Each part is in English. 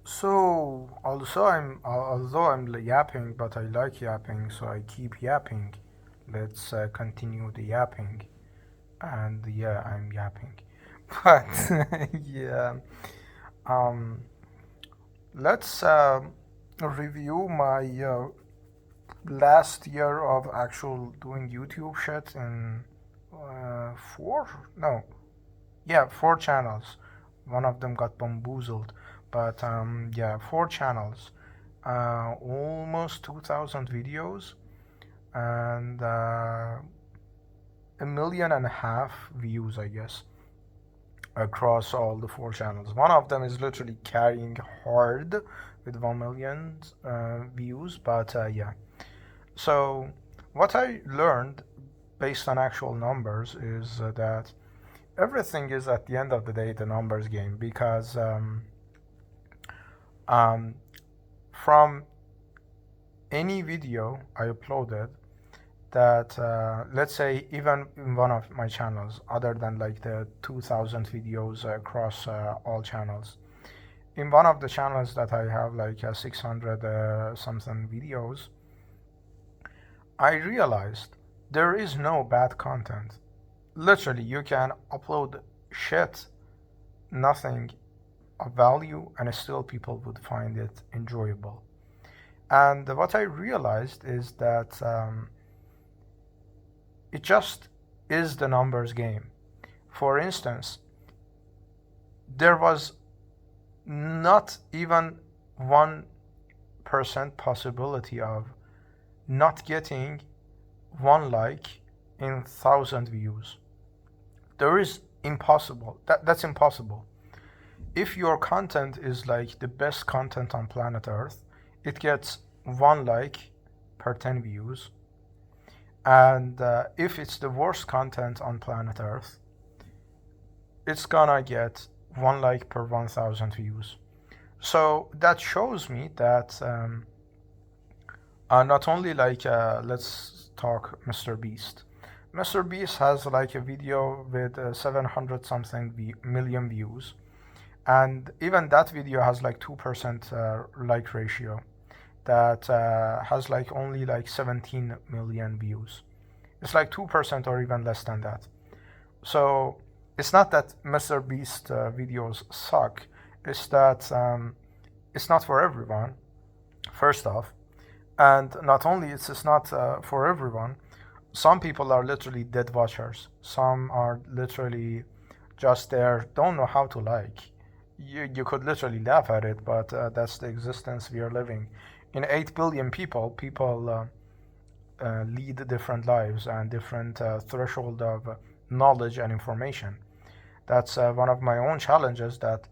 So also although I'm yapping, but I like yapping, so I keep yapping. Let's continue the yapping, and yeah, I'm yapping, but yeah. Um, let's review my last year of actual doing YouTube shit in four no yeah, four channels. One of them got bamboozled, but yeah, four channels, almost 2,000 videos, and 1.5 million views, I guess, across all the four channels. One of them is literally carrying hard with 1 million views, but yeah. So, what I learned based on actual numbers is that everything is at the end of the day the numbers game because um, from any video I uploaded that let's say even in one of my channels other than like the 2000 videos across all channels, in one of the channels that I have like 600 something videos, I realized there is no bad content. Literally you can upload shit, nothing of value, and still people would find it enjoyable. And what I realized is that it just is the numbers game. For instance, there was not even 1% possibility of not getting one like in thousand views. There is impossible. That's impossible. If your content is like the best content on planet Earth, it gets one like per 10 views. And if it's the worst content on planet Earth, it's gonna get one like per 1,000 views. So that shows me that not only like, let's talk Mr. Beast. Mr. Beast has like a video with 700 something million views, and even that video has like 2% like ratio that has like only like 17 million views. It's like 2% or even less than that. So it's not that Mr. Beast videos suck, it's that it's not for everyone, first off. And not only it's not for everyone, some people are literally dead watchers. Some are literally just there, don't know how to like. You could literally laugh at it, but that's the existence we are living. In 8 billion people lead different lives and different threshold of knowledge and information. That's one of my own challenges, that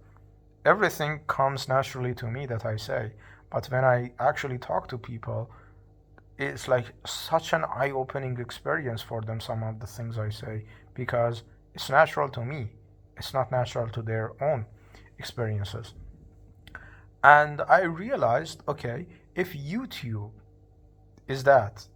everything comes naturally to me that I say. But when I actually talk to people, it's like such an eye-opening experience for them, some of the things I say, because it's natural to me. It's not natural to their own experiences. And I realized, okay, if YouTube is that,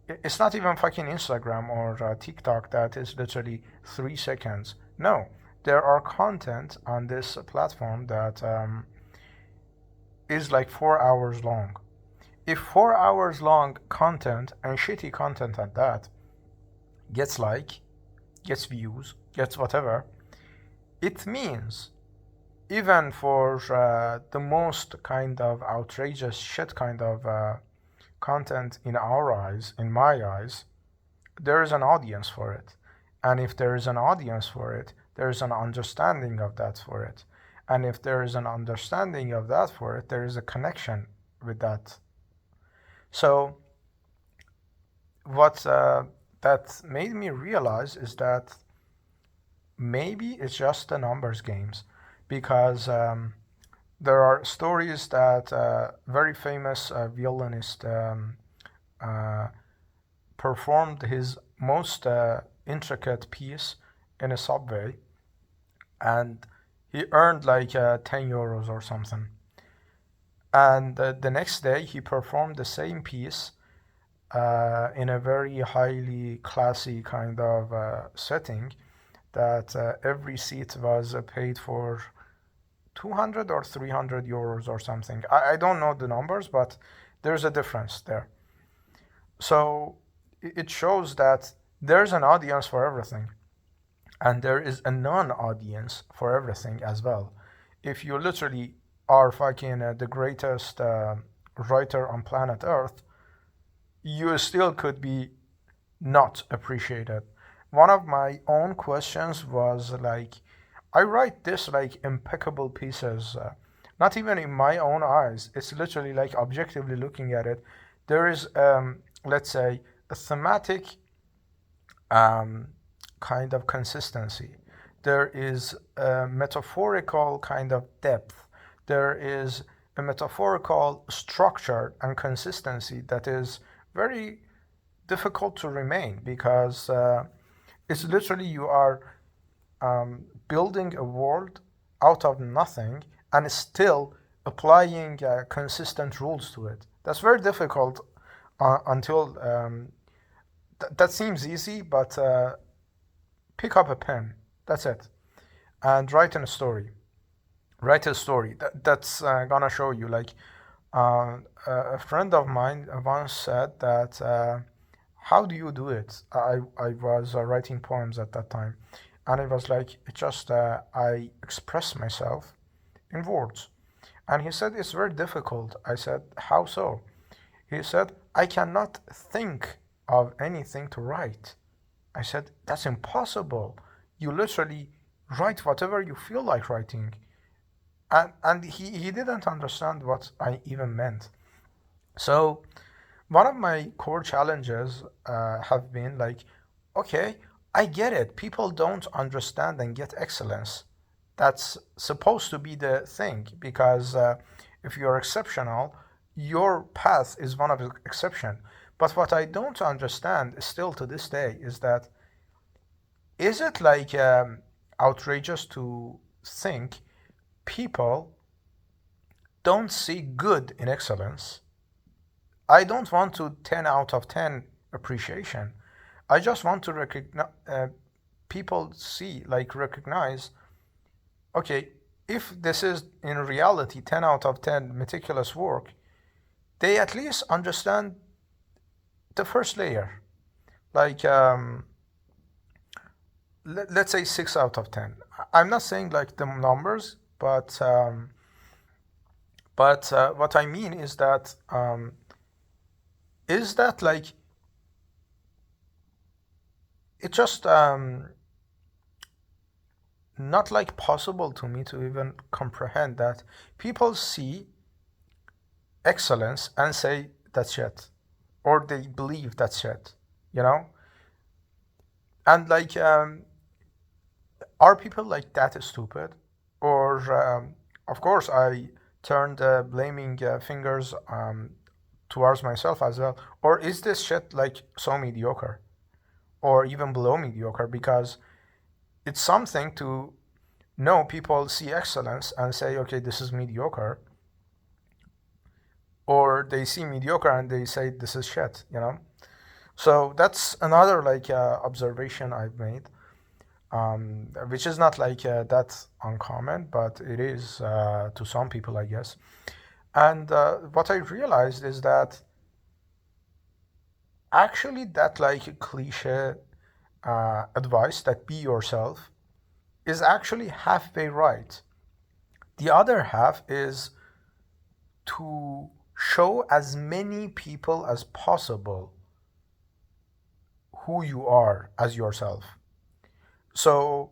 it's not even fucking Instagram or TikTok that is literally 3 seconds. No, there are content on this platform that is like 4 hours long. If 4 hours long content, and shitty content at that, gets like, gets views, gets whatever, it means even for the most kind of outrageous shit kind of content in our eyes, in my eyes, there is an audience for it. And if there is an audience for it, there is an understanding of that for it. And if there is an understanding of that for it, there is a connection with that. So, what that made me realize is that maybe it's just the numbers games, because there are stories that very famous violinist uh, performed his most intricate piece in a subway, and he earned like 10 euros or something. And the next day he performed the same piece in a very highly classy kind of setting, that every seat was paid for 200 or 300 euros or something. I don't know the numbers, but there's a difference there. So it shows that there's an audience for everything, and there is a non-audience for everything as well. If you literally are fucking the greatest writer on planet Earth, you still could be not appreciated. One of my own questions was like, I write this like impeccable pieces, not even in my own eyes. It's literally like objectively looking at it. There is, let's say, a thematic um, kind of consistency. There is a metaphorical kind of depth. There is a metaphorical structure and consistency that is very difficult to remain because it's literally you are building a world out of nothing and still applying consistent rules to it. That's very difficult until that seems easy, but pick up a pen. That's it, and write in a story. Write a story that's gonna show you. Like a friend of mine once said that. How do you do it? I was writing poems at that time, and it was like it just I express myself in words. And he said it's very difficult. I said, how so? He said, I cannot think of anything to write. I said, that's impossible. You literally write whatever you feel like writing. And he didn't understand what I even meant. So one of my core challenges have been like, okay, I get it. People don't understand and get excellence. That's supposed to be the thing because if you're exceptional, your path is one of exception. But what I don't understand still to this day is that is it like outrageous to think people don't see good in excellence? I don't want to 10 out of 10 appreciation. I just want to recognize people see like recognize okay, if this is in reality 10 out of 10 meticulous work, they at least understand the first layer. Like let's say 6 out of 10. I'm not saying like the numbers, but what I mean is that like it just not like possible to me to even comprehend that people see excellence and say that's shit, or they believe that's shit, you know. And like are people like that stupid, or of course I turned blaming fingers towards myself as well, or is this shit like so mediocre or even below mediocre? Because it's something to know people see excellence and say okay, this is mediocre, or they see mediocre and they say this is shit, you know. So that's another like observation I've made, which is not like that uncommon, but it is to some people, I guess. And what I realized is that actually that like cliche advice that be yourself is actually halfway right. The other half is to show as many people as possible who you are as yourself. So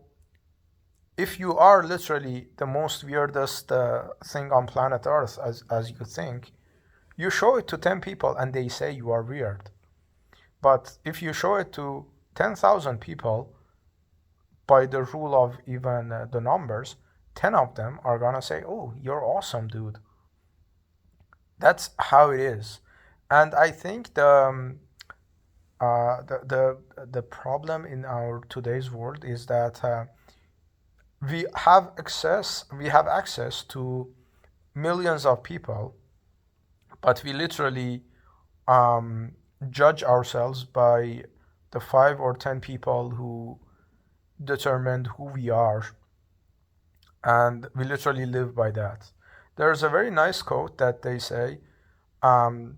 if you are literally the most weirdest thing on planet Earth, as you think, you show it to 10 people and they say you are weird. But if you show it to 10,000 people, by the rule of even the numbers, 10 of them are gonna say, oh, you're awesome, dude. That's how it is. And I think the problem in our today's world is that we have access to millions of people, but we literally judge ourselves by the 5 or 10 people who determined who we are and we literally live by that. There's a very nice quote that they say, um,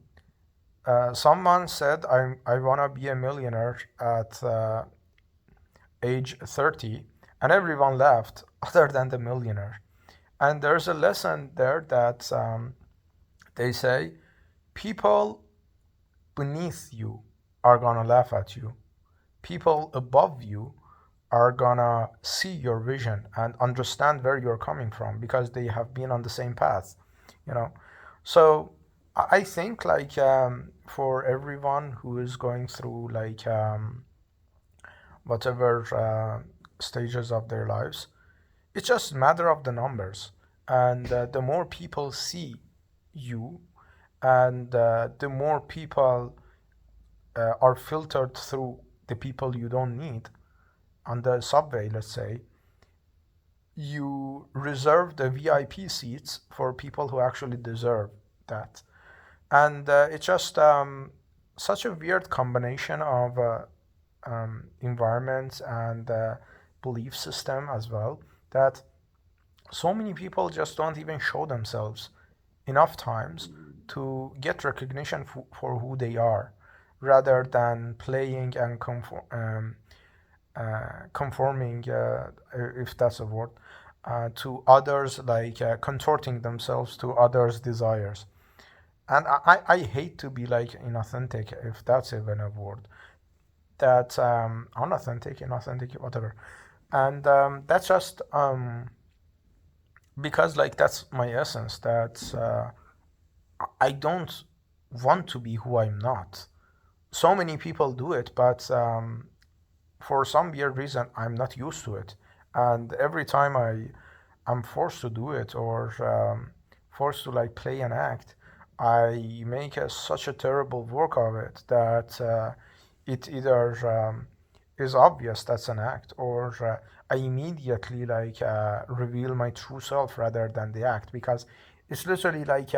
someone said, I want to be a millionaire at age 30, and everyone laughed other than the millionaire. And there's a lesson there that they say people beneath you are gonna laugh at you. People above you are gonna see your vision and understand where you're coming from because they have been on the same path, you know. So I think like for everyone who is going through like whatever stages of their lives, it's just a matter of the numbers, and the more people see you, and the more people are filtered through the people you don't need on the subway, let's say, you reserve the VIP seats for people who actually deserve that. And it's just such a weird combination of environments and belief system as well, that so many people just don't even show themselves enough times to get recognition for who they are, rather than playing and conforming, if that's a word, to others, like contorting themselves to others' desires. And I hate to be like inauthentic, if that's even a word. That unauthentic, inauthentic, whatever. And that's just because like that's my essence. That I don't want to be who I'm not. So many people do it, but for some weird reason, I'm not used to it. And every time I'm forced to do it, or forced to like play an act, I make such a terrible work of it that it either is obvious that's an act, or I immediately like reveal my true self rather than the act, because it's literally like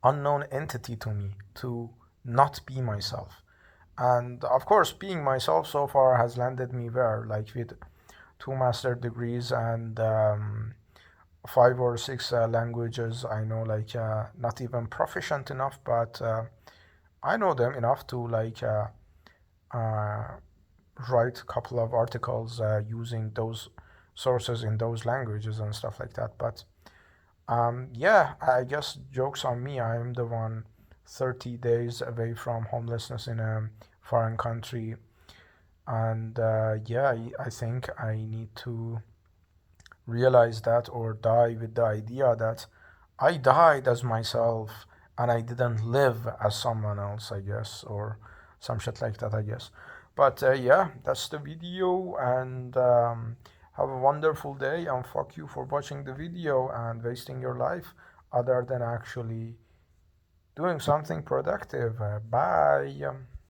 unknown entity to me to not be myself. And of course, being myself so far has landed me where, like with two master degrees and five or six languages. I know, like not even proficient enough, but I know them enough to like uh, write a couple of articles using those sources in those languages and stuff like that. But yeah, I guess jokes on me. I'm the one 30 days away from homelessness in a foreign country. And yeah, I think I need to realize that, or die with the idea that I died as myself and I didn't live as someone else, I guess, or some shit like that, I guess. But yeah, that's the video, and have a wonderful day, and fuck you for watching the video and wasting your life other than actually doing something productive. Bye.